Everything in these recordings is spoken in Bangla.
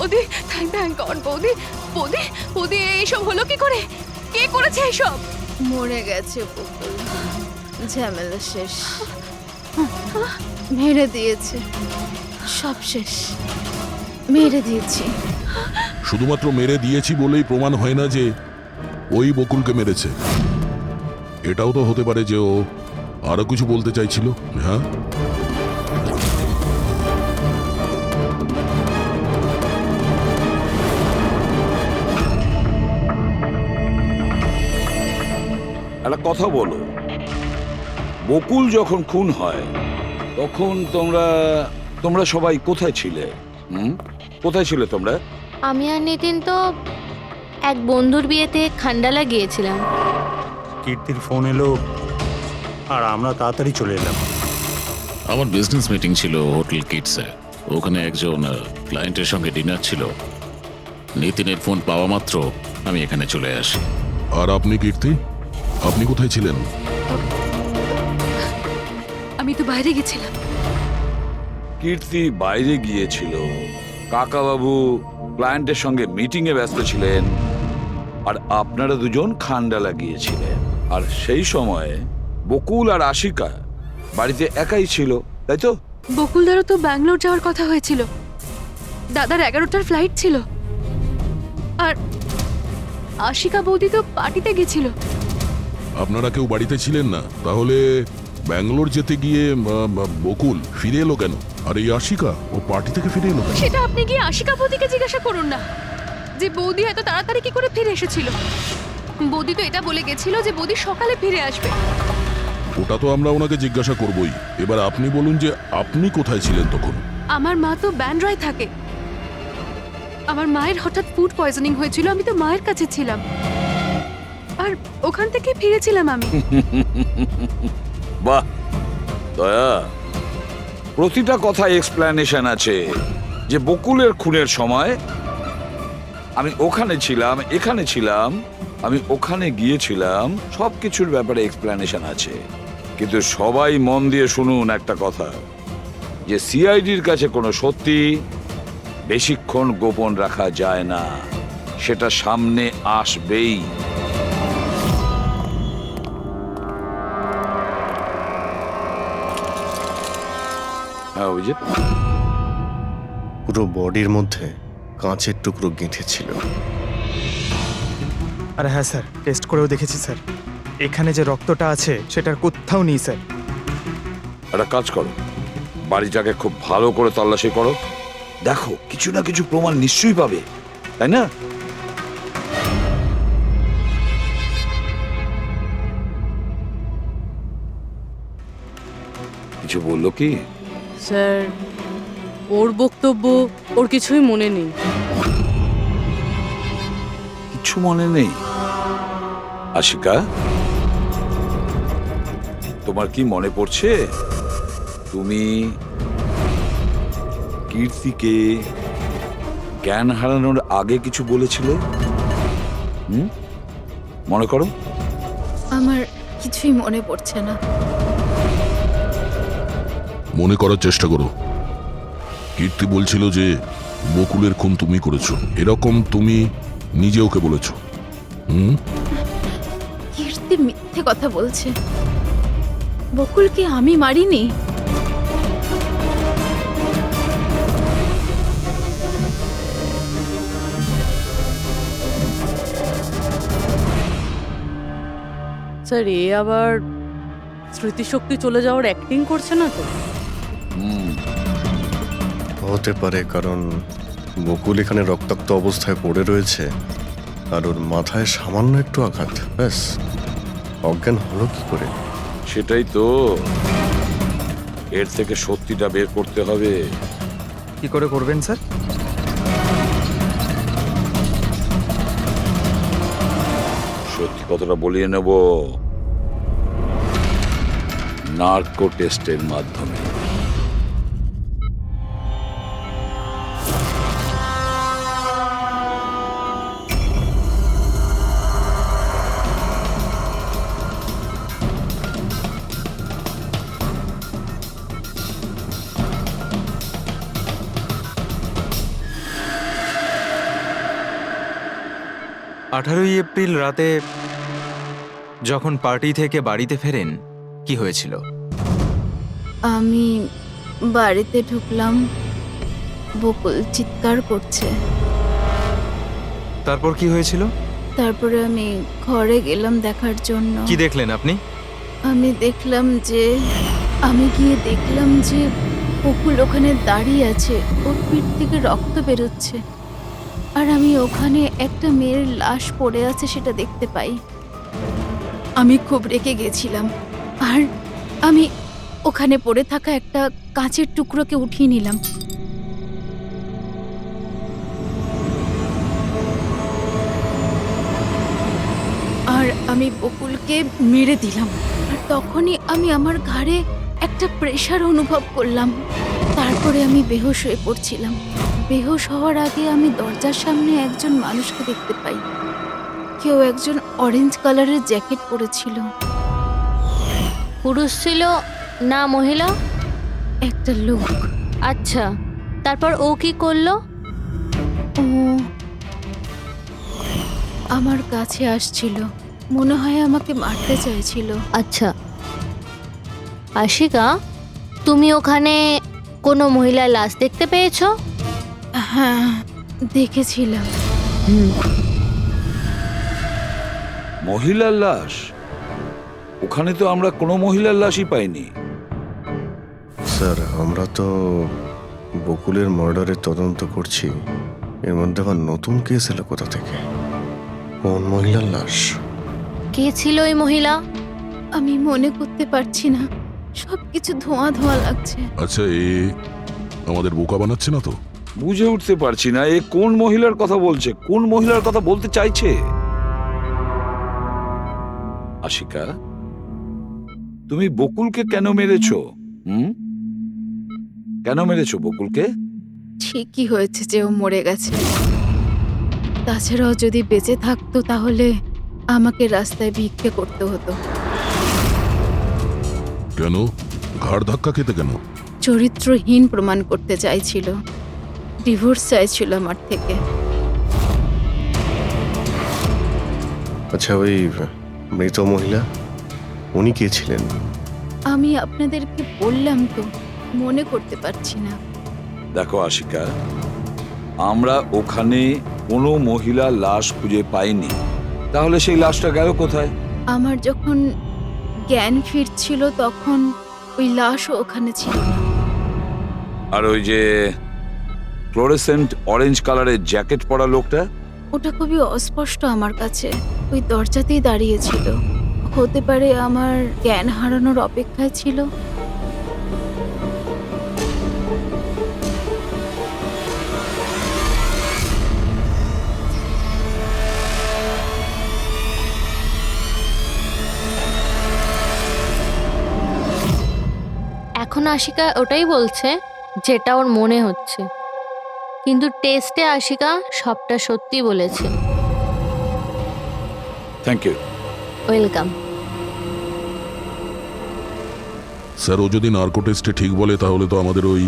বৌদি, থ্যাংক গড বৌদি। বৌদি, বৌদি এইসব হলো কি করে? কে করেছে এইসব? মরে গেছে বকুল, ঝামেলা শেষ, মেরে দিয়েছে, সব শেষ, মেরে দিয়েছি। শুধুমাত্র মেরে দিয়েছি বলেই প্রমাণ হয় না যে ওই বকুলকে মেরেছে। এটাও তো হতে পারে যে ও আরো কিছু বলতে চাইছিল। হ্যাঁ, একটা কথা বলো, বকুল যখন খুন হয় তখন তোমরা সবাই কোথায় ছিলে? কোথায় ছিলে তোমরা? আমি আর নিতিন তো এক বন্ধুর বিয়েতে খান্ডালা গিয়েছিলাম। কীর্তির ফোন এলো আর আমরা তাড়াতাড়ি চলে এলাম। আমার বিজনেস মিটিং ছিল হোটেল কিটসে। ওখানে একজন ক্লায়েন্টের সঙ্গে ডিনার ছিল। নিতিনের ফোন পাওয়া মাত্র আমি এখানে চলে আসি। আর আপনি কীর্তি, আপনি কোথায় ছিলেন? আমি তো বাইরে গেছিলাম। কীর্তি বাইরে গিয়েছিল, কাকাবাবু ক্লায়েন্টের সঙ্গে মিটিং এ ব্যস্ত ছিলেন, আর আপনারা দুজন খান্ডালা গিয়েছিলেন। আর সেই সময় বকুল আর আশিকা বাড়িতে একাই ছিল, তাই তো? বকুলদারও তো ব্যাঙ্গালোর যাওয়ার কথা হয়েছিল। দাদার 11টার ফ্লাইট ছিল। আর আশিকা বৌদি তো পার্টিতে গেছিল। আপনারা কেউ বাড়িতে ছিলেন না? তাহলে ব্যাঙ্গালোর যেতে গিয়ে বকুল ফিরে এলো কেন? আর এই আশিকা ও পার্টি থেকে ফিরে এলো কেন? সেটা আপনি কি আশিকা বৌদিকে জিজ্ঞাসা করুন না, যে বৌদি এত তাড়াতাড়ি কি করে ফিরে এসেছিল। বৌদি তো এটা বলে গেছিল যে বৌদি সকালে ফিরে আসবে। ওটা তো আমরা ওনাকে জিজ্ঞাসা করবই। এবার আপনি বলুন যে আপনি কোথায় ছিলেন তখন? আমার মা তো ব্যান্ড্রায় থাকে। আমার মায়ের হঠাৎ ফুড পয়জনিং হয়েছিল, আমি তো মায়ের কাছে ছিলাম, আর ওখান থেকে ফিরেছিলাম আমি। বাহ দয়া, প্রতিটা কথা এক্সপ্লেনেশন আছে। যে বকুলের খুনের সময় আমি ওখানে ছিলাম, এখানে ছিলাম, আমি ওখানে গিয়েছিলাম, সবকিছুর ব্যাপারে এক্সপ্লেনেশন আছে। কিন্তু সবাই মন দিয়ে শুনুন একটা কথা, যে সিআইডির কাছে কোনো সত্যি বেশিক্ষণ গোপন রাখা যায় না, সেটা সামনে আসবেই। হ্যাঁ, অভিজিৎ, পুরো বডির মধ্যে কাঁচের টুকরো গেঁথে ছিল। আরে হ্যাঁ স্যার, টেস্ট করেও দেখেছি স্যার। এখানে যে রক্তটা আছে সেটার কোথাও নেই স্যার। একটা কাজ করো, বাড়িটাকে খুব ভালো করে তল্লাশি করো, দেখো কিছু না কিছু প্রমাণ নিশ্চয়ই পাবে, তাই না? কিছু বললো কি? স্যার, ওর বক্তব্য ওর কিছুই মনে নেই। কিছু মনে নেই? আশিকা, তোমার কি মনে পড়ছে তুমি কীর্তিকে জ্ঞান হারানোর আগে কিছু বলেছিলে? মনে করো। আমার কিছুই মনে পড়ছে না। মনে করার চেষ্টা করো। কীর্তি বলছিল যে বকুলের খুন তুমি করেছো, এরকম তুমি নিজে ওকে বলেছো। কীর্তি মিথ্যে কথা বলছে। বকুলকে আমি মারিনি। স্যার, এ আবার স্মৃতিশক্তি চলে যাওয়ার অ্যাক্টিং করছে না তো? হতে পারে, কারণ বকুল এখানে রক্তাক্ত অবস্থায় পড়ে রয়েছে আর ওর মাথায় সামান্য একটু আঘাত, ব্যাস অজ্ঞান হলো কি করে? সেটাই তো, এর থেকে সত্যিটা বের করতে হবে। কি করে করবেন স্যার? সত্যি কথাটা বলিয়ে নেব নার্কো টেস্টের মাধ্যমে। 18ই এপ্রিল রাতে যখন পার্টি থেকে বাড়িতে ফেরেন কি হয়েছিল? আমি বাড়িতে ঢুকলাম, বকুল চিৎকার করছে। তারপর কি হয়েছিল? তারপরে আমি ঘরে গেলাম দেখার জন্য। কি দেখলেন আপনি? আমি গিয়ে দেখলাম যে বকুল ওখানে দাঁড়িয়ে আছে, ওর পিঠ থেকে রক্ত বেরোচ্ছে, আর আমি ওখানে একটা মেয়ের লাশ পড়ে আছে সেটা দেখতে পাই। আমি খুব রেগে গেছিলাম, আর আমি ওখানে পড়ে থাকা একটা কাঁচের টুকরোকে উঠিয়ে নিলাম। আর আমি বকুলকে মেরে দিলাম। আর তখনই আমি আমার ঘাড়ে একটা প্রেশার অনুভব করলাম। তারপরে আমি বেহুশ হয়ে পড়ছিলাম। বেহুশ হওয়ার আগে আমি দরজার সামনে একজন মানুষকে দেখতে পাই। কেউ একজন অরেঞ্জ কালারের জ্যাকেট পরেছিল। পুরুষ ছিল না মহিলা? একটা লোক। আচ্ছা, তারপর ও কি করলো? ও আমার কাছে আসছিল, মনে হয় আমাকে মারতে চাইছিল। আচ্ছা আশিকা, তুমি ওখানে কোনো মহিলার লাশ দেখতে পেয়েছো? হ্যাঁ, দেখেছিলাম। মহিলার লাশ? ওখানে তো আমরা কোনো মহিলার লাশই পাইনি। স্যার, আমরা তো বকুলের মার্ডারের তদন্ত করছি। এর মধ্যে আবার নতুন কেস এলো কোথা থেকে? কোন মহিলার লাশ? কে ছিল ওই মহিলা? আমি মনে করতে পারছি না, সবকিছু ধোঁয়া ধোঁয়া লাগছে। আচ্ছা, এ আমাদের বোকা বানাচ্ছে না তো? বুঝে উঠতে পারছি না এ কোন মহিলার কথা বলছে, কোন মহিলার কথা বলতে চাইছে। আশিকা, তুমি বকুলকে কেন মেরেছো? কেন মেরেছো বকুলকে? ঠিকই হয়েছে যে ও মরে গেছে। তাছাড়াও যদি বেঁচে থাকতো তাহলে আমাকে রাস্তায় ভিক্ষে করতে হতো। কেন? ঘাড় ধাক্কা খেতে কেন? চরিত্রহীন প্রমাণ করতে চাইছিল, ডিভোর্স চাইছিল আমার থেকে। আচ্ছা, ওই মৃত মহিলা, উনি কে ছিলেন? আমি আপনাদেরকে বললাম তো, মনে করতে পারছি না। দেখো আশিকা, আমরা ওখানে কোনো মহিলার লাশ খুঁজে পাইনি। তাহলে সেই লাশটা গেল কোথায়? আমার যখন জ্ঞান ফিরছিল তখন ওই লাশও ওখানে ছিল না। আর ওই যে ফ্লোরেসেন্ট অরেঞ্জ কালারের জ্যাকেট পরা লোকটা? ওটা খুবই অস্পষ্ট আমার কাছে, ওই দরজাতেই দাঁড়িয়েছিল। হতে পারে আমার জ্ঞান হারানোর অপেক্ষায় ছিল। এখন আশিকা ওটাই বলছে যেটা ওর মনে হচ্ছে, কিন্তু টেস্টে আশিকা সবটা সত্যি বলেছে। Thank you. ওয়েলকাম। স্যার, ও যদি নার্কো টেস্টে ঠিক বলে তাহলে তো আমাদের ওই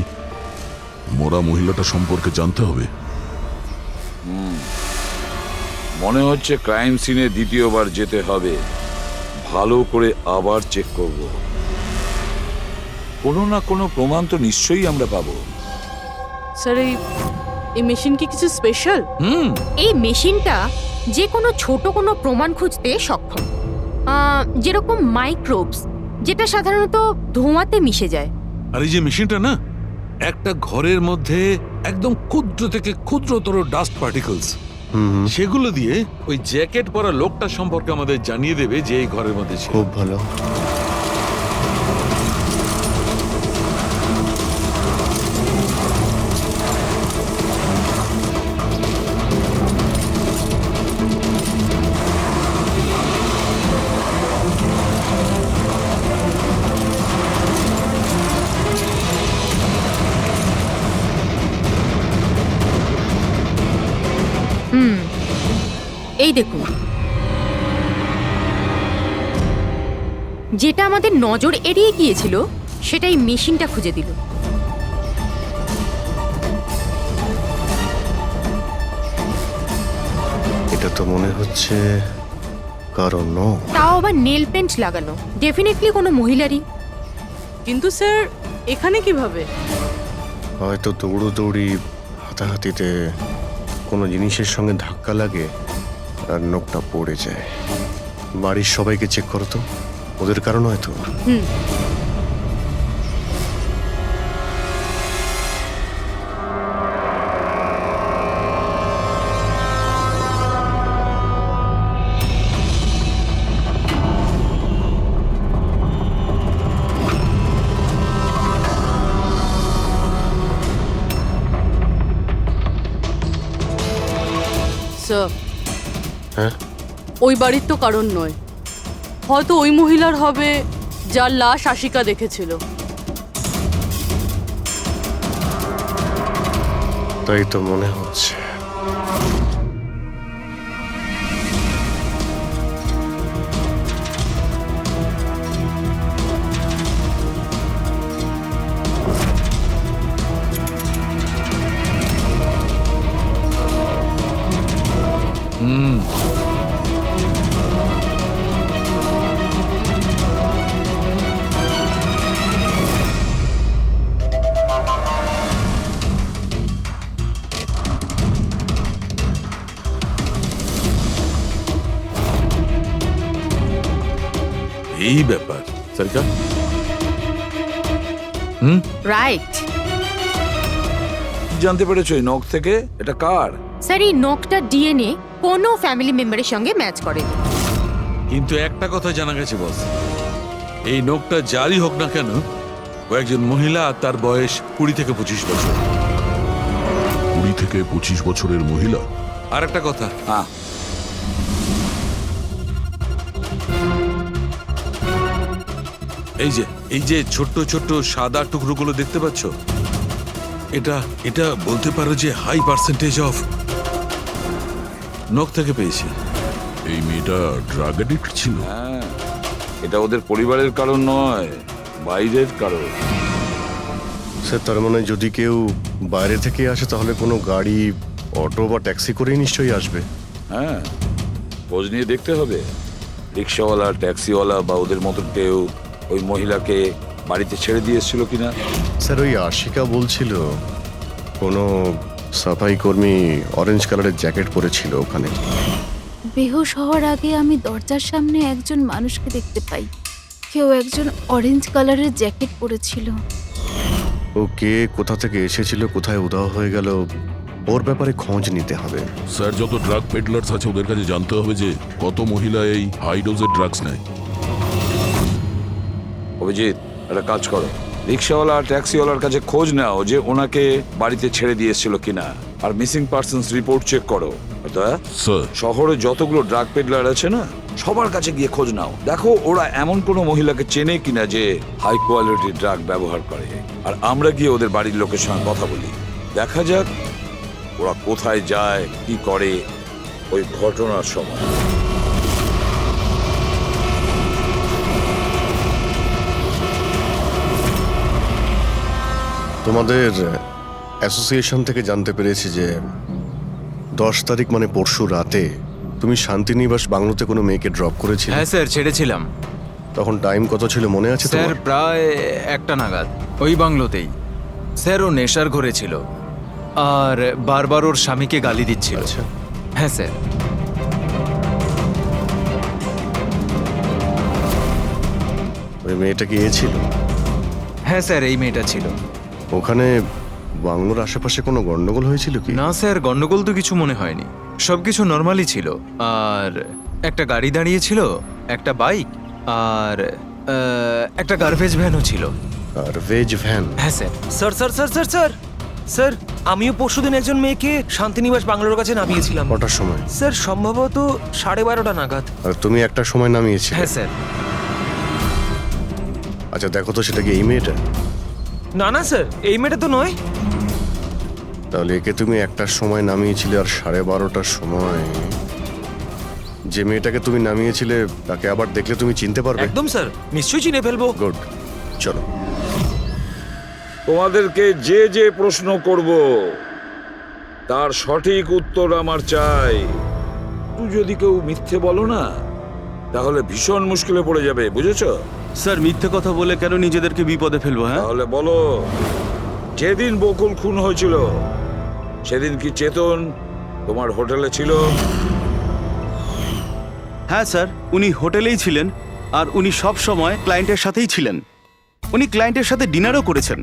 মরা মহিলাটা সম্পর্কে জানতে হবে। মনে হচ্ছে ক্রাইম সিনে দ্বিতীয়বার যেতে হবে, ভালো করে আবার চেক করব। কোনো না কোনো প্রমাণ তো নিশ্চয়ই আমরা পাবো। স্যার, এই মেশিন কি কিছু স্পেশাল? এই মেশিনটা যে কোনো ছোট কোনো প্রমাণ খুঁজতে সক্ষম, যেরকম মাইক্রোবস, যেটা সাধারণত ধোঁয়াতে মিশে যায়। আর এই যে মেশিনটা না, একটা ঘরের মধ্যে একদম ক্ষুদ্র থেকে ক্ষুদ্রতর ডাস্ট পার্টিকলস, সেগুলো দিয়ে ওই জ্যাকেট পরা লোকটা সম্পর্কে আমাদের জানিয়ে দেবে যে এই ঘরের মধ্যে ছিল। খুব ভালো। এই দেখুন, যেটা আমাদের নজর এড়িয়ে গিয়েছিল সেটাই মেশিনটা খুঁজে দিল। এটা তো মনে হচ্ছে কারণ নখ। তাও আবার নেল পেন্ট লাগানো, ডেফিনেটলি কোনো মহিলারই। কিন্তু স্যার এখানে কিভাবে? হয়তো দৌড়োদৌড়ি হাতাহাতিতে কোনো জিনিসের সঙ্গে ধাক্কা লাগে আর নখটা পড়ে যায়। বাড়ির সবাইকে চেক করো তো, ওদের কারণ হয়তো। স্যার হ্যাঁ, ওই বাড়ির তো কারণ নয়, হয়তো ওই মহিলার হবে যার লাশ আশিকা দেখেছিল। তাই তো মনে হচ্ছে। এই ব্যাপার সরকার। রাইট। জানতে পেরেছো এই নখ থেকে এটা কার? স্যার এই নখটা ডিএনএ কোনো ফ্যামিলি মেম্বারের সঙ্গে ম্যাচ করেনি। কিন্তু একটা কথা জানা গেছে বস, এই নখটা যারই হোক না কেন, ও একজন মহিলা আর তার বয়স 20 থেকে 25 বছর। 20 থেকে 25 বছরের মহিলা? আর একটা কথা, হ্যাঁ, এই যে ছোট্ট ছোট্ট সাদা টুকরোগুলো দেখতে পাচ্ছ, এটা বলতে পারো যে হাই পার্সেন্টেজ অফ নখ থেকে পেয়েছে। এই মেয়েটা ড্রাগ এডিক্ট ছিল? হ্যাঁ, এটা ওদের পরিবারের কারণ নয়, বাইরের কারণ। স্যার তার মানে যদি কেউ বাইরে থেকে আসে তাহলে কোনো গাড়ি, অটো বা ট্যাক্সি করেই নিশ্চয়ই আসবে। হ্যাঁ, খোঁজ নিয়ে দেখতে হবে রিক্সাওয়ালা, ট্যাক্সিওয়ালা বা ওদের মতো কেউ ওই মহিলাকে বাড়িতে ছেড়ে দিয়ে এসেছিল কিনা। স্যার ওই আশিকা বলছিল কোনো সাফাই কর্মী অরেঞ্জ কালারের জ্যাকেট পরেছিল ওখানে। বেহুশ হওয়ার আগে আমি দরজার সামনে একজন মানুষকে দেখতে পাই, কেউ একজন অরেঞ্জ কালারের জ্যাকেট পরেছিল। ও কে, কোথা থেকে এসেছিল, কোথায় উধাও হয়ে গেল, ওর ব্যাপারে খোঁজ নিতে হবে। স্যার যত ড্রাগ পেডলার্স আছে ওদের কাছে জানতে হবে যে কত মহিলা এই হাই ডোজের ড্রাগস নেয়। অভিজিৎ, একটা কাজ করো, রিক্সাওয়ালা আর ট্যাক্সিওয়ালার কাছে খোঁজ নাও যে ওনাকে বাড়িতে ছেড়ে দিয়ে এসেছিল কিনা, আর মিসিং পার্সনস রিপোর্ট চেক করো। স্যার শহরে যতগুলো ড্রাগ পেডলার আছে না, সবার কাছে গিয়ে খোঁজ নাও, দেখো ওরা এমন কোনো মহিলাকে চেনে কিনা যে হাই কোয়ালিটি ড্রাগ ব্যবহার করে। আর আমরা গিয়ে ওদের বাড়ির লোকের সঙ্গে কথা বলি, দেখা যাক ওরা কোথায় যায়, কি করে ওই ঘটনার সময়। তোমাদের অ্যাসোসিয়েশন থেকে জানতে পেরেছি যে 10 তারিখ মানে পরশু রাতে তুমি শান্তিনিবাস বাংলোতে কোনো মেয়েকে ড্রপ করেছিলে। হ্যাঁ স্যার, ছেড়েছিলাম। তখন টাইম কত ছিল মনে আছে স্যার তোমার? প্রায় 1টা নাগাদ, ওই বাংলোতেই। স্যার ও নেশার ঘরে ছিল আর বারবার ওর স্বামীকে গালি দিচ্ছিল। আচ্ছা, হ্যাঁ স্যার। ওই মেয়েটা কি এ ছিল? হ্যাঁ স্যার, এই মেয়েটা ছিল। ওখানে বাংলোর আশেপাশে কোনো গন্ডগোল হয়েছিল কি? না স্যার, গন্ডগোল তো কিছু মনে হয়নি, সবকিছু নর্মালি ছিল। আর একটা গাড়ি দাঁড়িয়ে ছিল, একটা বাইক আর একটা গার্বেজ ভ্যানও ছিল। Garbage van? হ্যাঁ sir. Sir sir sir sir sir sir আমিও পরশুদিন একজন মেয়েকে শান্তিনিবাস বাংলোর কাছে নামিয়েছিলাম। কটার সময়? স্যার সম্ভবত 12:30 নাগাদ। আর তুমি একটা সময় নামিয়েছিলে? হ্যাঁ স্যার। আচ্ছা দেখো তো সেটা কি এই মেয়েটা? না না স্যার, এই মেয়েটা তো নয়। তাহলে একে তুমি একটার সময় নামিয়েছিলে আর 12:30টার সময় যে মেয়েটাকে তুমি নামিয়েছিলে তাকে আবার দেখলে তুমি চিনতে পারবে? একদম স্যার, নিশ্চয়ই চিনে ফেলবো। গুড, চলো। তোমাদেরকে যে যে প্রশ্ন করব তার সঠিক উত্তর আমার চাই। যদি কেউ মিথ্যে বলো না তাহলে ভীষণ মুশকিলে পড়ে যাবে, বুঝেছো? স্যার মিথ্যে কথা বলে কেন নিজেদেরকে বিপদে ফেলবো? হ্যাঁ, তাহলে বলো, যেদিন বকুল খুন হয়েছিল সেদিন কি চেতন তোমার হোটেলে ছিল? হ্যাঁ স্যার, উনি হোটেলেই ছিলেন আর উনি সব সময় ক্লায়েন্টের সাথেই ছিলেন। উনি ক্লায়েন্টের সাথে ডিনারও করেছেন।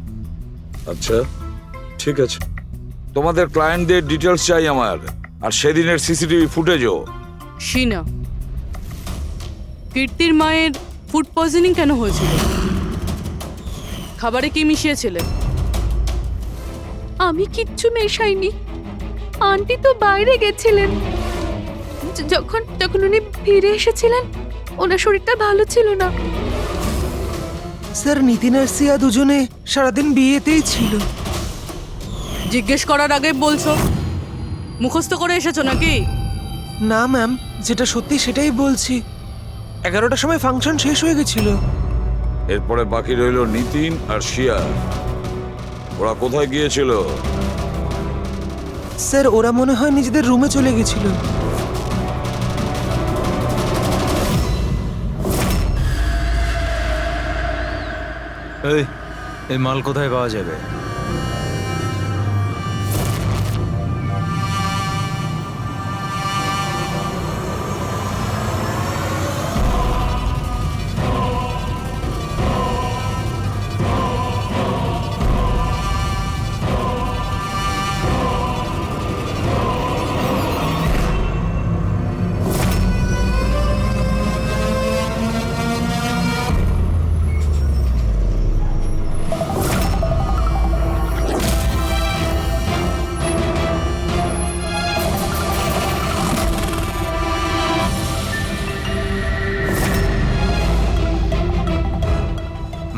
আচ্ছা, ঠিক আছে, তোমাদের ক্লায়েন্টদের ডিটেলস চাই আমার, আর সেদিনের সিসিটিভি ফুটেজও। শিনা, কীর্তির মায়ের ফুড পয়জনিং কেন হয়েছিল? খাবারে কি মিশিয়েছিলে? আমি কিচ্ছু মেশাইনি। আন্টি তো বাইরে গেছিলেন। যখন তখন উনি ফিরে এসেছিলেন, ওনার শরীরটা ভালো ছিল না। স্যার নিতিন আর সিয়া দুজনে সারাদিন বিয়েতেই ছিল। জিজ্ঞেস করার আগে বলছো, মুখস্থ করে এসেছো নাকি? না ম্যাম, যেটা সত্যি সেটাই বলছি। 11টার সময় ফাংশন শেষ হয়ে গেছিল। এরপরে বাকি রইল নিতিন আর শিয়া। ওরা কোথায় গিয়েছিল? স্যার ওরা মনে হয় নিজেদের রুমে চলে গেছিল। এই মাল কোথায় পাওয়া যাবে?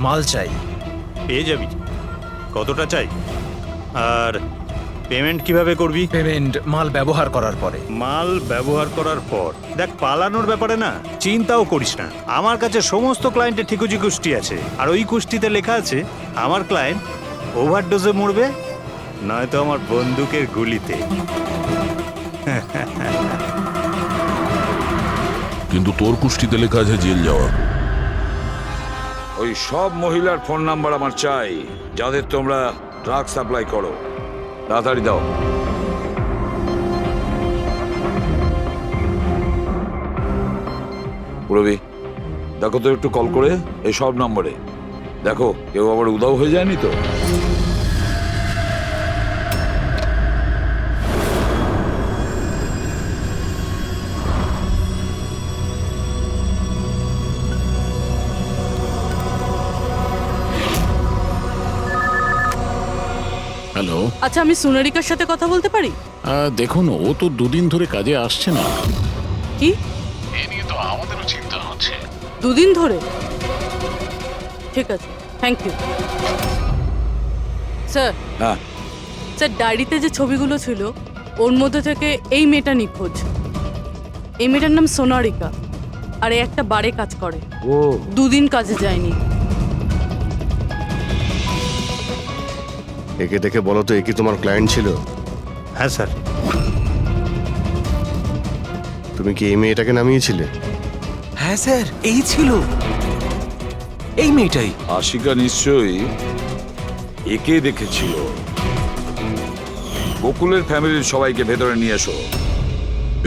মাল চাই। পেয়ে যাবি। কতটা চাই আর পেমেন্ট কিভাবে করবি? পেমেন্ট মাল ব্যবহার করার পরে। মাল ব্যবহার করার পর দেখ, পালানোর ব্যাপারে না চিন্তাও করিস না। আমার কাছে সমস্ত ক্লায়েন্টের ঠিকুজি কুষ্টি আছে, আর ওই কুষ্টিতে লেখা আছে আমার ক্লায়েন্ট ওভারডোজে মরবে, নয়তো আমার বন্দুকের গুলিতে। কিন্তু তোর কুষ্টিতে লেখা আছে জেল যাওয়া। ওই সব মহিলার ফোন নাম্বার আমার চাই, যাদের তোমরা ড্রাগ সাপ্লাই করো। তাড়াতাড়ি দাও। পুরবি, দেখো তো একটু কল করে এই সব নম্বরে। দেখো কেউ আবার উধাও হয়ে যায়নি তো। হ্যালো, আচ্ছা, আমি সোনারিকার সাথে কথা বলতে পারি? দেখুন, ও তো দুদিন ধরে কাজে আসছে না। কি? এ নিয়ে তো আমাদেরও চিন্তা হচ্ছে। 2 দিন ধরে? ঠিক আছে, থ্যাংক ইউ স্যার। হ্যাঁ স্যার, ডায়েরিতে যে ছবিগুলো ছিল ওর মধ্যে থেকে এই মেয়েটা নিখোঁজ। এই মেয়েটার নাম সোনারিকা, আর এ একটা বারে কাজ করে। ও 2 দিন কাজে যায়নি। একে দেখে বলো তো, এ কি তোমার ক্লায়েন্ট ছিল? হ্যাঁ স্যার। তুমি কি এই মেয়েটাকে নামিয়েছিলে? হ্যাঁ স্যার, এই ছিল, এই মেয়েটাই। আশিকা নিশ্চয়ই একে দেখেছিল। বকুলের ফ্যামিলির সবাইকে ভেতরে নিয়ে এসো।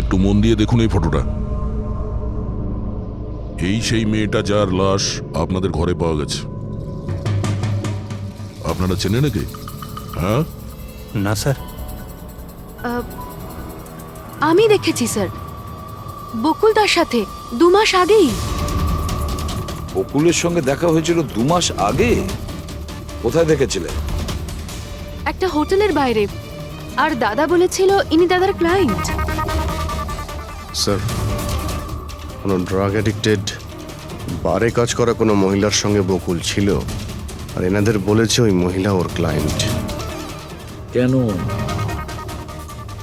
একটু মন দিয়ে দেখুন এই ফটোটা। এই সেই মেয়েটা যার লাশ আপনাদের ঘরে পাওয়া গেছে। আপনারা চেনেন নাকি? হ্যাঁ না স্যার। আমি দেখেছি স্যার, বকুলদার সাথে 2 মাস আগেই। বকুলের সঙ্গে দেখা হয়েছিল 2 মাস আগে? কোথায় দেখেছিলে? একটা হোটেলের বাইরে। আর দাদা বলেছিল ইনি দাদার ক্লায়েন্ট। স্যার, কোনো ড্রাগ অ্যাডিক্টেড বারে কাজ করা কোনো মহিলার সঙ্গে বকুল ছিল, আর এনাদের বলেছে ওই মহিলা ওর ক্লায়েন্ট। কেন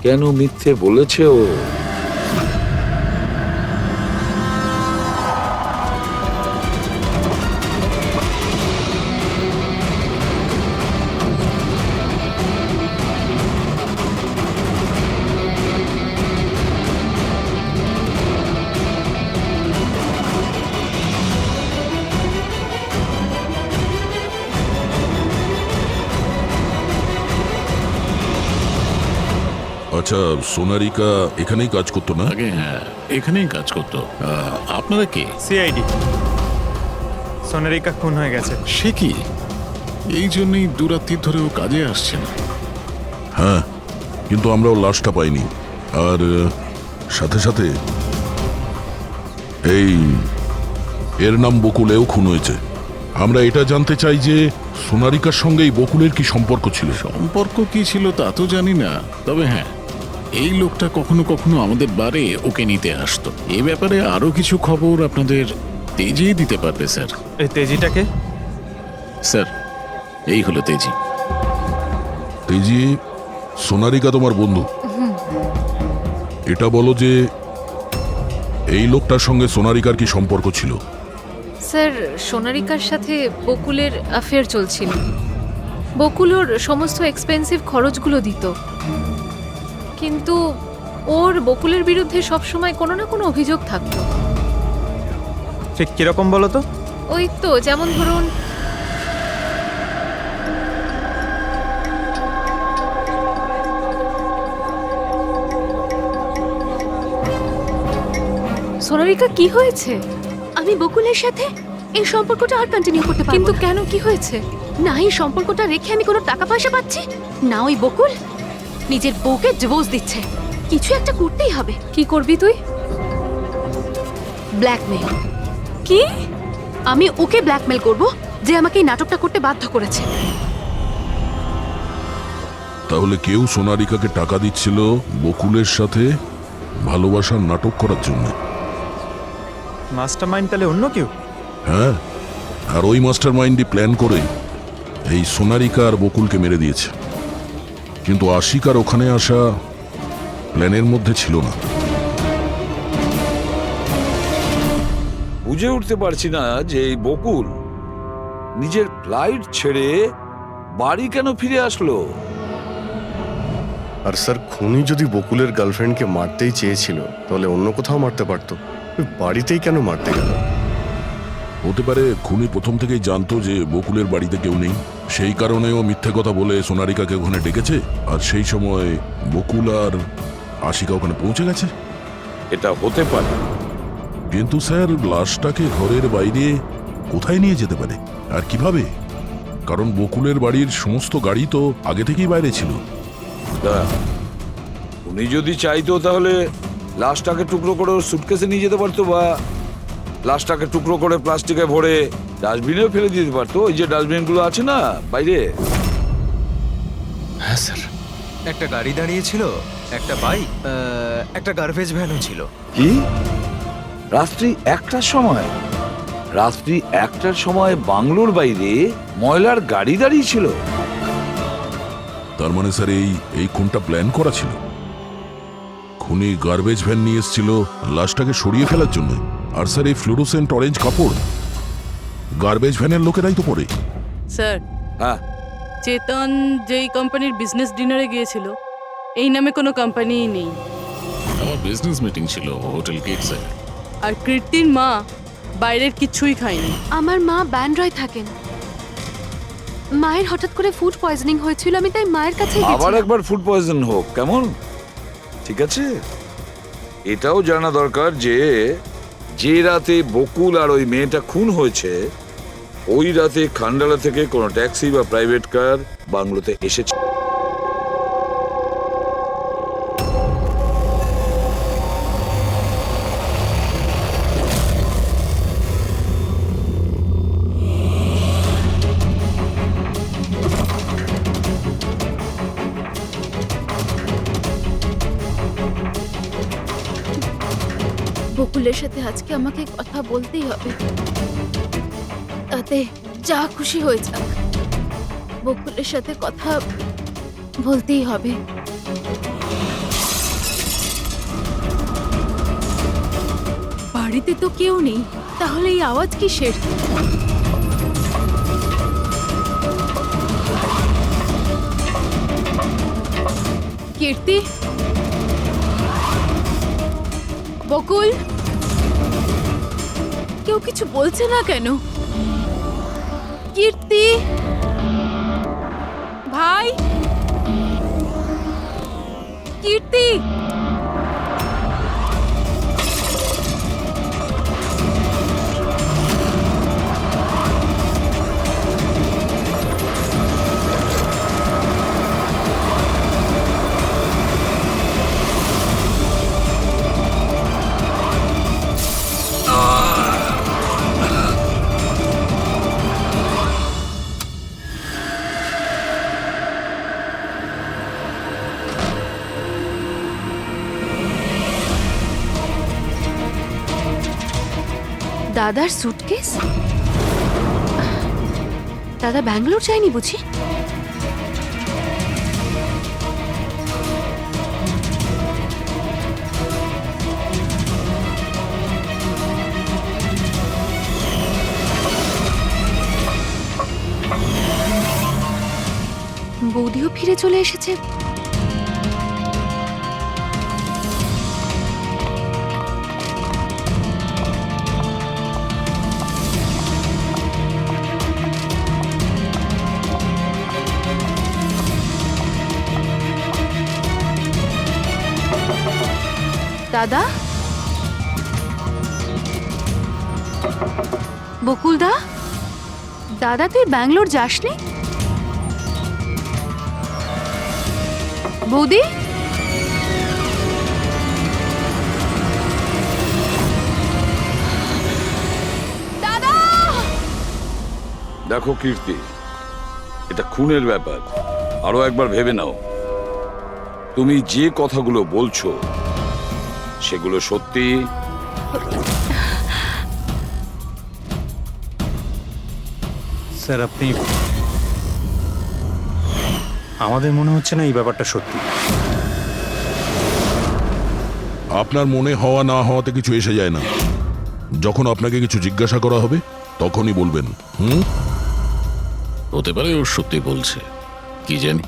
কেন মিথ্যে বলেছে ও? আচ্ছা, সোনারিকা এখানেই কাজ করতো না? আগে হ্যাঁ, এখানেই কাজ করতো। আপনারা কে? সিআইডি। সোনারিকা খুন হয়ে গেছে। সে কি? এই জন্যই দুরাত্রির ধরেও কাজে আসছে না। হ্যাঁ, কিন্তু আমরাও লাশটা পাইনি। আর সাথে সাথে এর নাম বকুলেও খুন হয়েছে। আমরা এটা জানতে চাই যে সোনারিকার সঙ্গে এই বকুলের কি সম্পর্ক ছিল? সম্পর্ক কি ছিল তা তো জানি না, তবে হ্যাঁ, এই লোকটা কখনো কখনো আমাদের বারে ওকে নিতে আসতো। এ ব্যাপারে আরো কিছু খবর আপনাদের তেজি দিতে পারবে স্যার। এই তেজিটাকে? স্যার, এই হলো তেজি। তেজি, সোনারিকা তোমার বন্ধু। এটা বলো যে এই লোকটার সঙ্গে সোনারিকার কি সম্পর্ক ছিল? স্যার, সোনারিকার সাথে বকুলের অ্যাফেয়ার চলছিল। বকুল ওর সমস্ত এক্সপেন্সিভ খরচগুলো দিত, কিন্তু ওর বকুলের বিরুদ্ধে সবসময় কোনো না কোনো অভিযোগ থাকতো। ঠিক কিরকম বলো তো? ওই তো, যেমন ধরুন, সোনারিকা কি হয়েছে? আমি বকুলের সাথে এই সম্পর্কটা আর কন্টিনিউ করতে পারবো। কিন্তু কেন, কি হয়েছে? না এই সম্পর্কটা রেখে আমি কোনো টাকা পয়সা পাচ্ছি না, ওই বকুল নিজের বউকে ডিভোর্স দিচ্ছে। কিছু একটা করতেই হবে। কি করবি তুই? ব্ল্যাকমেল। কি? আমি ওকে ব্ল্যাকমেল করব যে আমাকে এই নাটকটা করতে বাধ্য করেছে। তাহলে কেউ সোনারিকাকে টাকা দিচ্ছিল বকুলের সাথে ভালোবাসার নাটক করার জন্য। মাস্টারমাইন্ড তাহলে অন্য কেউ? হ্যাঁ, আর ওই মাস্টার মাইন্ডই প্ল্যান করে এই সোনারিকা আর বকুলকে মেরে দিয়েছে। কিন্তু আশিকার ওখানে আসা প্ল্যানের মধ্যে ছিল না। বুঝে উঠতে পারছি না যে এই বকুল নিজের ফ্লাইট ছেড়ে বাড়ি কেন ফিরে আসলো। আর স্যার, খুনি যদি বকুলের গার্লফ্রেন্ডকে মারতেই চেয়েছিল তাহলে অন্য কোথাও মারতে পারতো, বাড়িতেই কেন মারতে গেল? হতে পারে খুনি প্রথম থেকেই জানতো যে বকুলের বাড়িতে কেউ নেই, সেই কারণেও মিথ্যে কথা বলে সোনারিকাকে ওখানে ডেকেছে। আর সেই সময় বকুল আর আশিকা ওখানে পৌঁছে গেছে। এটা হতে পারে, কিন্তু স্যার, লাশটাকে ঘরের বাইরে কোথায় নিয়ে যেতে পারে আর কিভাবে? কারণ বকুলের বাড়ির সমস্ত গাড়ি তো আগে থেকেই বাইরে ছিল। উনি যদি চাইতো তাহলে লাশটাকে টুকরো করে সুটকেসে নিয়ে যেতে পারতো, বা লাশটাকে টুকরো করে প্লাস্টিকে ভরে ডাস্টবিনেও ফেলে দিতে পারতো। ওই যে ডাস্টবিনগুলো আছে না বাইরে। হ্যাঁ স্যার। একটা গাড়ি দাঁড়িয়েছিল, একটা বাইক, একটা গার্বেজ ভ্যানও ছিল। কি? রাত্রি 1টার সময়? রাত্রি 1টার সময় বাংলোর বাইরে ময়লার গাড়ি দাঁড়িয়ে ছিল? তার মানে স্যার এই খুনটা প্ল্যান করা ছিল। খুনি গার্বেজ ভ্যান নিয়ে এসেছিল লাশটাকে সরিয়ে ফেলার জন্য। আর স্যার, এই ফ্লুরোসেন্ট অরেঞ্জ কাপড় গার্বেজ ভ্যানের লোকেরাই তো পরে। স্যার, হ্যাঁ, চেতন যেই কোম্পানির বিজনেস ডিনারে গিয়েছিল, এই নামে কোনো কোম্পানিই নেই। আমার বিজনেস মিটিং ছিল হোটেল কিডসে। আর কীর্তির মা বাইরের কিছুই খায়নি। আমার মা ব্যান্ড্রয় থাকেন। মায়ের হঠাৎ করে ফুড পয়জনিং হয়েছিল, আমি তাই মায়ের কাছে আবার একবার ফুড পয়জন হোক কেমন? ঠিক আছে, এটাও জানা দরকার যে যে রাতে বকুল আর ওই মেয়েটা খুন হয়েছে, ওই রাতে খান্ডালা থেকে কোনো ট্যাক্সি বা প্রাইভেট কার বাংলোতে এসেছে। বকুলের সাথে আজকে আমাকে কথা বলতেই হবে, তাতে যা খুশি হয়ে যাক। বকুলের সাথে কথা বলতেই হবে। বাড়িতে তো কেউ নেই, তাহলে এই আওয়াজ কিসের? কীর্তি, বকুল, কেউ কিছু বলছে না কেন? কীর্তি ভাই, কীর্তি! দাদার সুটকেস? দাদা ব্যাঙ্গালোর যায়নি বুঝি? বৌদিও ফিরে চলে এসেছে। দাদা, বকুলদা, দাদা তুই ব্যাঙ্গালোর যাসনি? বৌদি, দাদা! দেখো কীর্তি, এটা খুনের ব্যাপার। আরো একবার ভেবে নাও, তুমি যে কথাগুলো বলছো সেগুলো সত্যি? স্যার আপনি, আমাদের মনে হচ্ছে না এই ব্যাপারটা সত্যি। আপনার মনে হওয়া না হওয়াতে কিছু এসে যায় না। যখন আপনাকে কিছু জিজ্ঞাসা করা হবে তখনই বলবেন। হতে পারে ও সত্যি বলছে, কি জানি।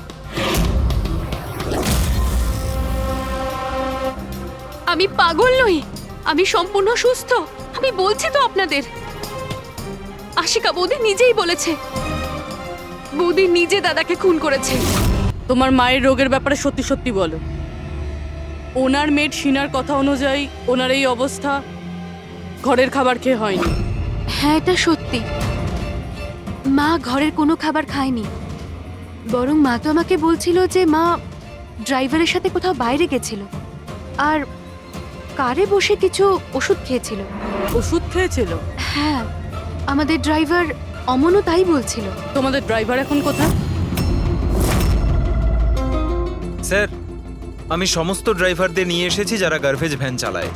আমি পাগল নই, আমি সম্পূর্ণ সুস্থ। আমি বলছি তো আপনাদের, আশিকা বৌদি নিজেই বলেছে, বৌদি নিজে দাদাকে খুন করেছে। তোমার মায়ের রোগের ব্যাপারে সত্যি সত্যি বলো। ওনার মেয়ের শিনার কথা অনুযায়ী ওনার এই অবস্থা ঘরের খাবার খেয়ে হয়নি। হ্যাঁ, এটা সত্যি। মা ঘরের কোনো খাবার খায়নি, বরং মা তো আমাকে বলছিল যে মা ড্রাইভারের সাথে কোথাও বাইরে গেছিল আর কারে বসে কিছু ওষুধ খেয়েছিল। ওষুধ খেয়েছিল? হ্যাঁ, আমাদের ড্রাইভার অমনও তাই বলছিল। তোমাদের ড্রাইভার এখন কোথায়? স্যার, আমি সমস্ত ড্রাইভারদের নিয়ে এসেছি যারা গার্বেজ ভ্যান চালায়।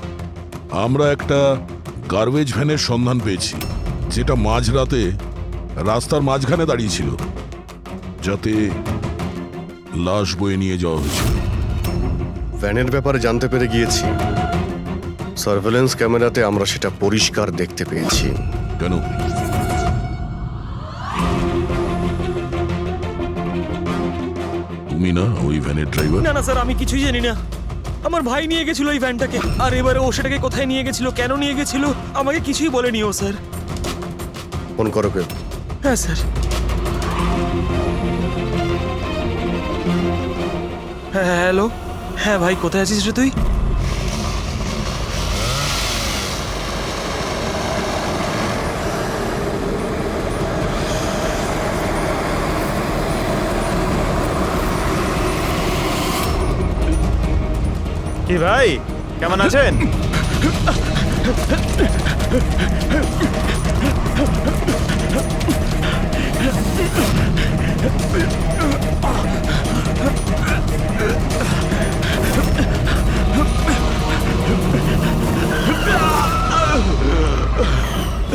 আমরা একটা গার্বেজ ভ্যানের সন্ধান পেয়েছি, যেটা মাঝরাতে রাস্তার মাঝখানে দাঁড়িয়েছিল, যাতে লাশ বয়ে নিয়ে যাওয়া হয়েছিল। ভ্যানের ব্যাপারে জানতে পেরে গিয়েছি। সার্ভেলেন্স ক্যামেরাতে আমরা সেটা পরিষ্কার দেখতে পেয়েছি। কেন? তুমি না ওই ভ্যানের ড্রাইভার? না না স্যার, আমি কিছুই জানি না। আমার ভাই নিয়ে গেছিল এই ভ্যানটাকে, আর এবারে ও সেটাকে কোথায় নিয়ে গেছিল, কেন নিয়ে গেছিল, আমাকে কিছুই বলেনি ও স্যার। ফোন করো কে? হ্যাঁ স্যার। হ্যাঁ হ্যালো, হ্যাঁ ভাই কোথায় আছিস রে তুই? কি ভাই, কেমন আছেন?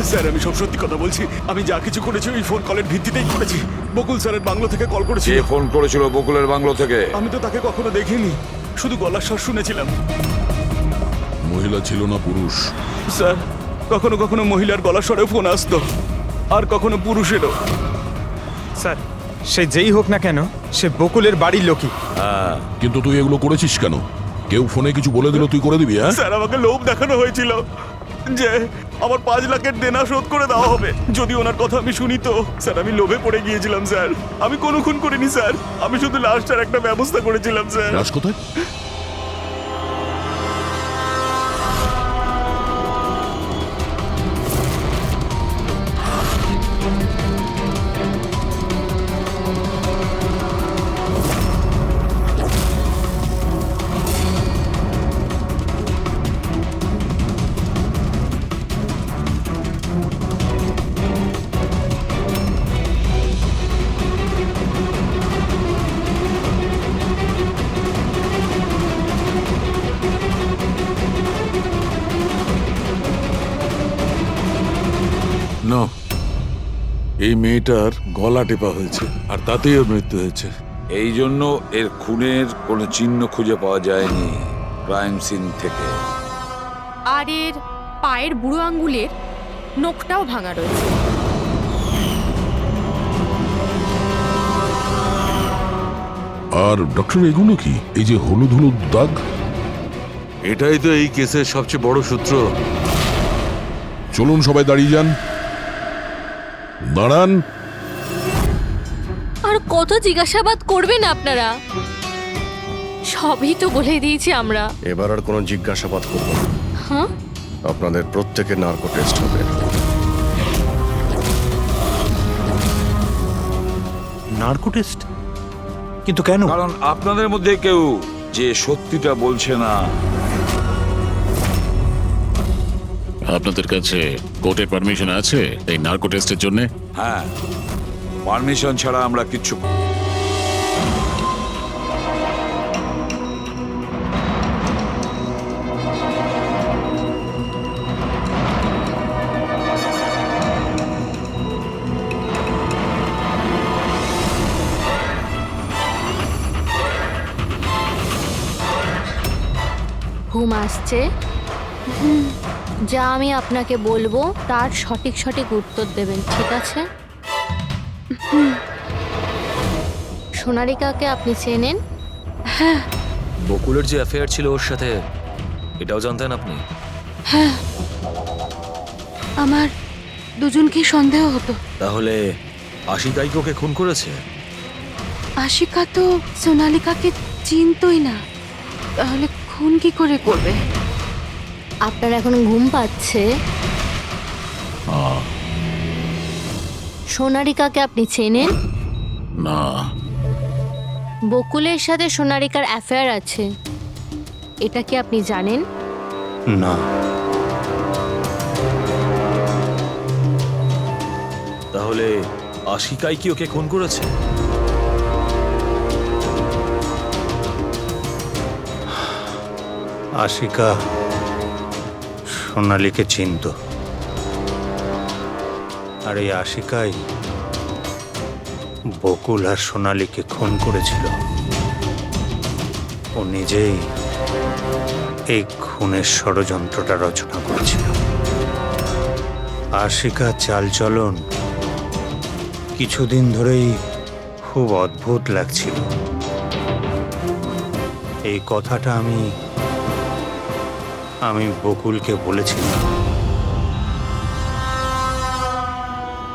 স্যার আমি সব সত্যি কথা বলছি। আমি যা কিছু করেছি ওই ফোন কলের ভিত্তিতেই করেছি। বকুল স্যারের বাংলো থেকে কল করেছিল। কে ফোন করেছিল বকুলের বাংলো থেকে? আমি তো তাকে কখনো দেখিনি, শুধু গলার স্বর শুনেছিলাম। মহিলা ছিল না পুরুষ? স্যার, কখনো কখনো মহিলার গলার স্বরেও ফোন আসতো, আর কখনো পুরুষেরও। স্যার, সে যেই হোক না কেন, সে বকুলের বাড়ির লোকই। কিন্তু তুই এগুলো করেছিস কেন? কেউ ফোনে কিছু বলে দিল তুই করে দিবি? হ্যাঁ স্যার, আমাকে লোভ দেখানো হয়েছিল যে আমার 5 লাখের দেনা শোধ করে দেওয়া হবে যদি ওনার কথা আমি শুনি। তো স্যার আমি লোভে পড়ে গিয়েছিলাম স্যার। আমি কোনো খুন করিনি স্যার, আমি শুধু লাশটার একটা ব্যবস্থা করেছিলাম স্যার। লাশ কোথায়? এই মেয়েটার গলা টেপা হয়েছে আর তাতেই ওর মৃত্যু হয়েছে। এই জন্য এর খুনের কোনো চিহ্ন খুঁজে পাওয়া যায়নি ক্রাইম সিন থেকে। আর এর পায়ের বুড়ো আঙ্গুলের নখটাও ভাঙা রয়েছে। আর ডক্টর এগুলো কি? এই যে হলুদ হলুদ দাগ। এটাই তো এই কেসের সবচেয়ে বড় সূত্র। চলুন সবাই দাঁড়িয়ে যান। দাঁড়ান। আর কত জিজ্ঞাসাবাদ করবেন আপনারা? সবই তো বলে দিয়েছি আমরা। এবার আর কোনো জিজ্ঞাসাবাদ করবো না। হ্যাঁ, আপনাদের প্রত্যেকের নার্কো টেস্ট হবে। Narco test? কিন্তু কেন? কারণ আপনাদের মধ্যে কেউ যে সত্যিটা বলছে না। আপনাদের কাছে কোর্টের পারমিশন আছে এই নার্কো টেস্টের জন্য? হ্যাঁ, পারমিশন ছাড়া আমরা কিচ্ছু। ঘুম আসছে? যা আমি আপনাকে বলবো তার সঠিক সঠিক উত্তর দেবেন, ঠিক আছে? সোনারিকাকে আপনি চেনেন? হ্যাঁ বকুলের যে অ্যাফেয়ার ছিল ওর সাথে, এটাও জানতেন আপনি? হ্যাঁ, আমার দুজনকেই সন্দেহ হতো। তাহলে আশিকাই কি ওকে খুন করেছে? আশিকা তো সোনালিকাকে চিনতই না, তাহলে খুন কি করে করবে? আপনার এখন ঘুম পাচ্ছে? সোনারিকাকে আপনি চেনেন? না। বকুলের সাথে সোনারিকার অ্যাফেয়ার আছে, এটা কি আপনি জানেন? না। তাহলে আশিকাই কি ওকে খুন করেছে? আশিকা সোনালীকে চিনত, আর এই আশিকাই বকুল আর সোনালীকে খুন করেছিল। ও নিজেই এই খুনের ষড়যন্ত্রটা রচনা করেছিল। আশিকা চালচলন কিছুদিন ধরেই খুব অদ্ভুত লাগছিল। এই কথাটা আমি বকুলকে বলেছিলাম।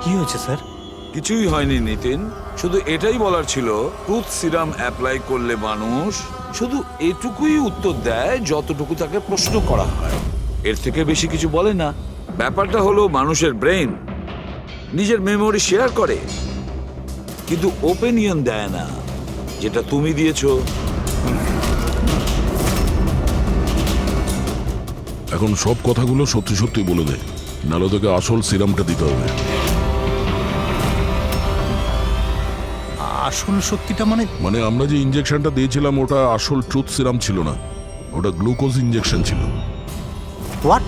কি হয়েছে স্যার? কিছুই হয়নি নিতিন, শুধু এটাই বলার ছিল টুথ সিরাম অ্যাপ্লাই করলে মানুষ শুধু এটুকুই উত্তর দেয় যতটুকু তাকে প্রশ্ন করা হয়, এর থেকে বেশি কিছু বলে না। ব্যাপারটা হলো মানুষের ব্রেন নিজের মেমোরি শেয়ার করে, কিন্তু ওপিনিয়ন দেয় না, যেটা তুমি দিয়েছো। এখন সব কথাগুলো সত্যি সত্যি বলে দে, নাহলে তোকে আসল সিরামটা দিতে হবে। আসল সত্যিটা মানে আমরা যে ইনজেকশনটা দিয়েছিলাম ওটা আসল ট্রুথ সিরাম ছিল না, ওটা গ্লুকোজ ইনজেকশন ছিল। হোয়াট?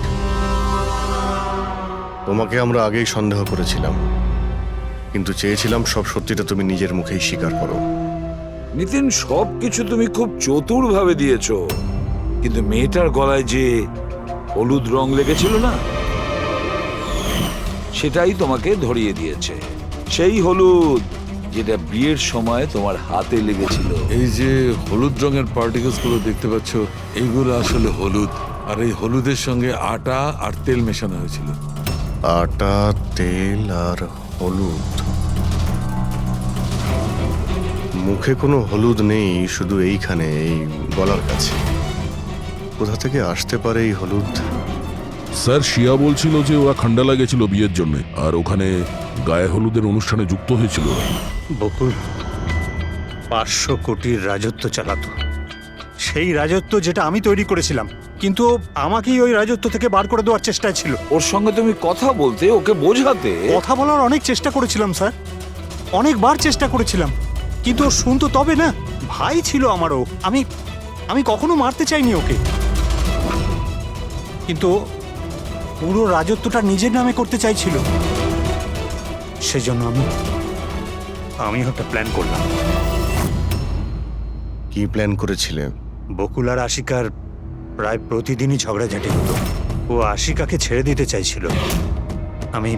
তোমাকে আমরা আগেই সন্দেহ করেছিলাম, কিন্তু চেয়েছিলাম সব সত্যিটা তুমি নিজের মুখেই স্বীকার করো। নিতিন, সবকিছু তুমি খুব চতুর ভাবে দিয়েছো, কিন্তু মেয়েটার গলায় যে হলুদ রং লেগেছিল না, সেটাই তোমাকে ধরিয়ে দিয়েছে। সেই হলুদ যেটা বিয়ের সময় তোমার হাতে লেগেছিল। এই যে হলুদ রঙের পার্টিকেলস গুলো দেখতে পাচ্ছ, এইগুলো আসলে হলুদ, আর এই হলুদের সঙ্গে আটা আর তেল মেশানো হয়েছিল। আটা, তেল আর হলুদ। মুখে কোনো হলুদ নেই, শুধু এইখানে, এই গলার কাছে। কোথা থেকে আসতে পারে এই হলুদ? স্যার, শিয়া বলছিল যে ওরা খান্ডালা গেছিল বিয়ের জন্য, আর ওখানে গায়ে হলুদের অনুষ্ঠানে যুক্ত হয়েছিল। বকুল 500 কোটির রাজত্ব চালাতো, সেই রাজত্ব যেটা আমি তৈরি করেছিলাম, কিন্তু আমাকেই ওই রাজত্ব থেকে বার করে দেওয়ার চেষ্টায় ছিল। ওর সঙ্গে তুমি কথা বলতে, ওকে বোঝাতে। কথা বলার অনেক চেষ্টা করেছিলাম স্যার, অনেকবার চেষ্টা করেছিলাম, কিন্তু ও শুনতো তবে না। ভাই ছিল আমারও, আমি কখনো মারতে চাইনি ওকে, কিন্তু পুরো রাজত্বটা নিজের নামে করতে চাইছিল। সেই জন্য আমিও একটা প্ল্যান করলাম। কি প্ল্যান করেছিলে? বকুল আর আশিকার প্রায় প্রতিদিনই ঝগড়াঝাটি হতো। ও আশিকাকে ছেড়ে দিতে চাইছিল। আমি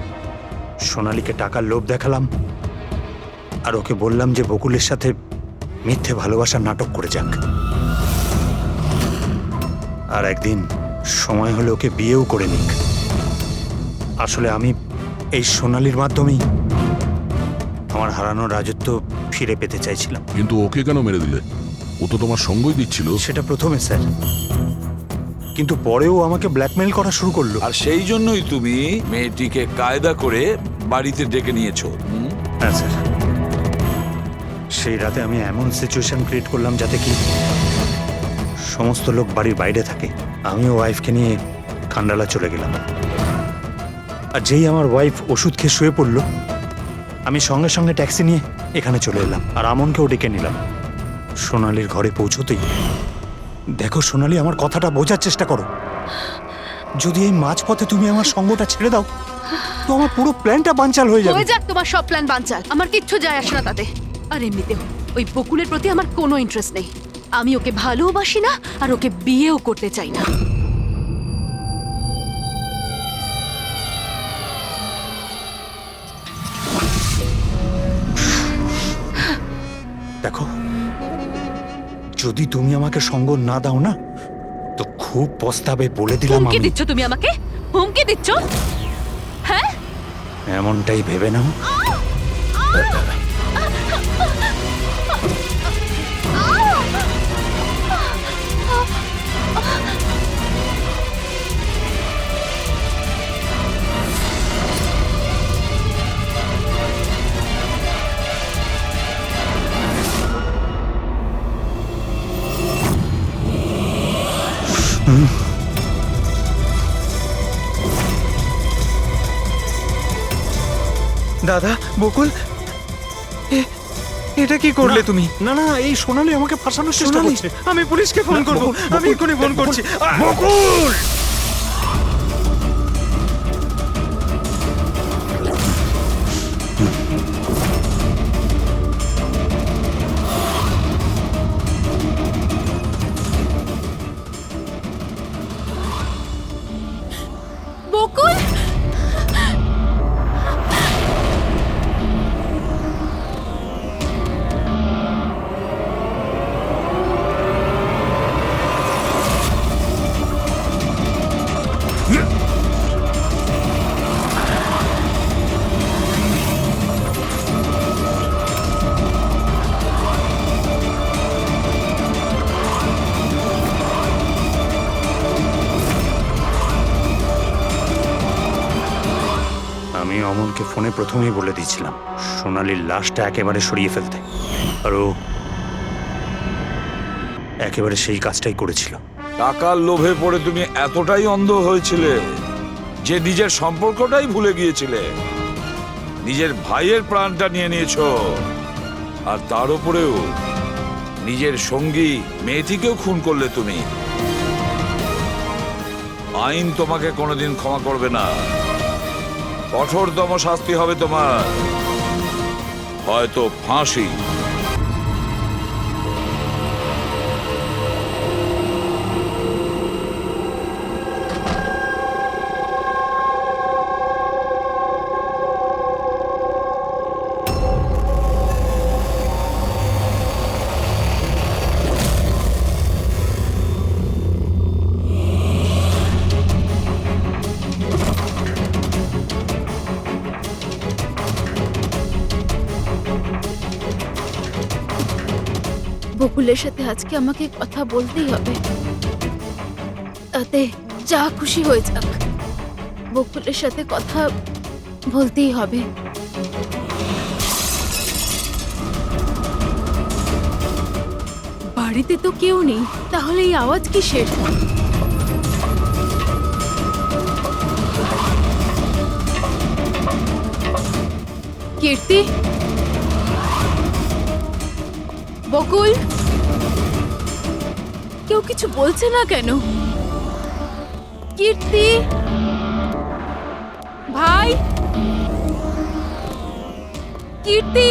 সোনালীকে টাকার লোভ দেখালাম আর ওকে বললাম যে বকুলের সাথে মিথ্যে ভালোবাসার নাটক করে যাক। আর একদিন সময় হলে ওকে বিয়েও করে নিক। আসলে আমি এই সোনালীর মাধ্যমেই আমার হারানো রাজত্ব ফিরে পেতে চাইছিলাম। কিন্তু ওকে কেন মেরে দিলে? ও তো তোমার সঙ্গই দিচ্ছিল। সেটা প্রথমে স্যার, কিন্তু পরেও আমাকে ব্ল্যাকমেইল করা শুরু করলো। আর সেই জন্যই তুমি মেয়েটিকে কায়দা করে বাড়িতে ডেকে নিয়েছো। হ্যাঁ স্যার, সেই রাতে আমি এমন সিচুয়েশন ক্রিয়েট করলাম যাতে কি সমস্ত লোক বাড়ির বাইরে থাকে। আমিও ওয়াইফকে নিয়ে খান্ডালা চলে গেলাম। আর যেই আমার ওয়াইফ ওষুধ খেয়ে শুয়ে পড়লো, আমি সঙ্গে সঙ্গে ট্যাক্সি নিয়ে এখানে চলে এলাম আর আমনকেও ডেকে নিলাম। সোনালীর ঘরে পৌঁছতেই দেখো সোনালী, আমার কথাটা বোঝার চেষ্টা করো। যদি এই মাঝপথে তুমি আমার সঙ্গটা ছেড়ে দাও তো আমার পুরো প্ল্যানটা বানচাল হয়ে যাবে। হয়ে যাক তোমার সব প্ল্যান বানচাল, আমার কিচ্ছু যায় আসে না তাতে। আর এমনিতেও ওই বকুলের প্রতি আমার কোনো ইন্টারেস্ট নেই। আমি ওকে ভালোবাসি না আর ওকে বিয়েও করতে চাই না। দেখো, যদি তুমি আমাকে সঙ্গ না দাও না তো খুব পস্তাবে, বলে দিলাম। হুমকি আমি দিচ্ছ তুমি আমাকে? হুমকি দিচ্ছ? হ্যাঁ, এমনটাই ভেবে নাও। দাদা, বকুল, এটা কি করলে তুমি? না না, এই সোনালী আমাকে ফাঁসানোর চেষ্টা সোনালী, করছে। আমি পুলিশকে ফোন করব। আমি এক্ষুনি ফোন করছি। বকুল! বকুল, আমি অমনকে ফোনে প্রথমেই বলে দিয়েছিলাম সোনালীর লাশটা একেবারে সরিয়ে ফেলতে, আর ও একেবারে সেই কাজটাই করেছিল। টাকার লোভে পড়ে তুমি এতটাই অন্ধ হয়েছিলে যে নিজের সম্পর্কটাই ভুলে গিয়েছিলে। নিজের ভাইয়ের প্রাণটা নিয়ে নিয়েছো, আর তার উপরেও নিজের সঙ্গী মেয়েটিকেও খুন করলে তুমি। আইন তোমাকে কোনোদিন ক্ষমা করবে না। কঠোরতম শাস্তি হবে তোমার, হয়তো ফাঁসি। বকুলের সাথে আজকে আমাকে কথা বলতেই হবে। তাতে যা খুশি হয়ে যাক, বকুলের সাথে কথা বলতেই হবে। বাড়িতে তো কেউ নেই, তাহলে এই আওয়াজ কিসের? কীর্তি, বকুল, কেউ কিছু বলছে না কেন? কীর্তি, ভাই, কীর্তি